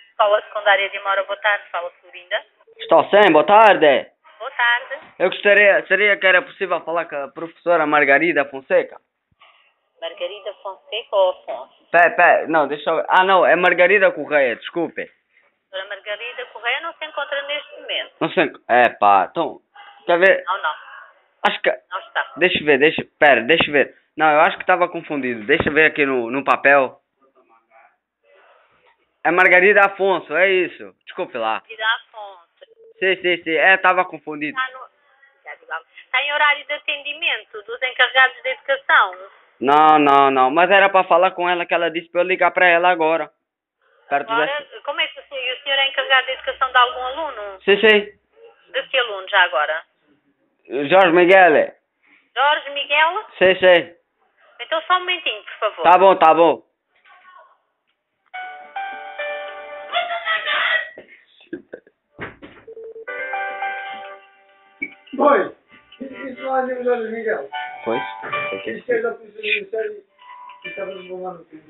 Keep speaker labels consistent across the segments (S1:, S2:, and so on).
S1: Escola Secundária de Mora, boa tarde. Fala, Florinda.
S2: Estou sim, boa tarde.
S1: Boa tarde.
S2: Eu gostaria, seria que era possível falar com a professora Margarida Fonseca?
S1: Margarida Fonseca ou Afonso?
S2: Não, deixa eu ver. Ah, não, é Margarida Correia, desculpe.
S1: A doutora Margarida Correia não se encontra neste momento.
S2: Não sei, então, quer ver?
S1: Não.
S2: Acho que,
S1: Não está.
S2: deixa eu ver, deixa eu ver. Não, eu acho que estava confundido, deixa eu ver aqui no papel. É Margarida Afonso, é isso, desculpe lá.
S1: Margarida Afonso.
S2: Sim, estava confundido.
S1: Está em horário de atendimento dos encarregados de educação.
S2: Não, mas era para falar com ela que ela disse para eu ligar para ela agora.
S1: Agora, como é que o senhor é encarregado de educação de algum aluno?
S2: Sim.
S1: De que aluno já agora?
S2: Jorge Miguel.
S1: Jorge Miguel?
S2: Sim.
S1: Então só um momentinho, por favor.
S2: Tá bom.
S3: Pois, isso não é de Jorge Miguel.
S2: Pois?
S3: Isso que é da Polícia Judiciária e estava a bombar no filme.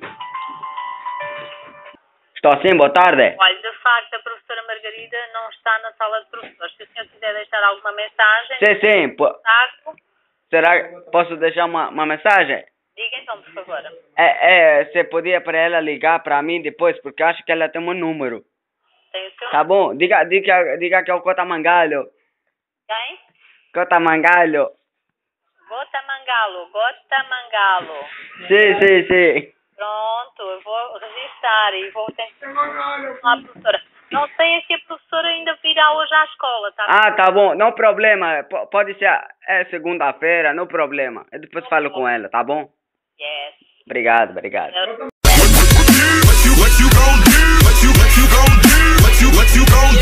S2: Estou sim, boa tarde.
S1: Olha, de facto, a professora Margarida não está na sala de professores. Se o senhor quiser deixar alguma mensagem...
S2: Sim.
S1: Saco,
S2: Será que posso deixar uma mensagem?
S1: diga então, por favor.
S2: Você podia para ela ligar para mim depois, porque acho que ela tem um número.
S1: Tem o seu...
S2: Tá bom? Diga que é o Cota Mangalho.
S1: Quem?
S2: Cota Mangalho.
S1: Gota Mangalo.
S2: Sim.
S1: Pronto, eu vou registrar e vou tentar falar à professora. Não sei se a professora ainda virá hoje à escola, tá?
S2: Ah, tá bom, não problema. Pode ser segunda-feira, não problema. Eu depois falo com ela, tá bom?
S1: Yes.
S2: Obrigado.
S4: What you gon' do? What you gon' do? What you gon' do?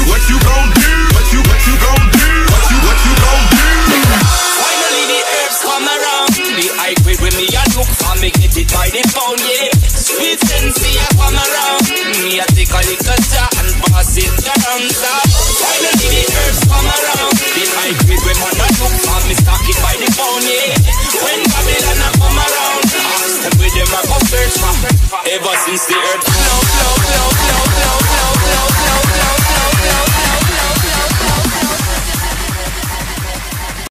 S4: What you gon' do? What you gon' do? What you gon' do? Finally the herbs come around. The high grade when me a look for me get it by the pound, yeah. Sweet sensei a come around. Me a take a little shot and pass it around. So finally the herbs come around. The high grade when man a look for me stock it by the pound, yeah. When Babylon a come around, ask them where them a go search for. Ever since the earth flow.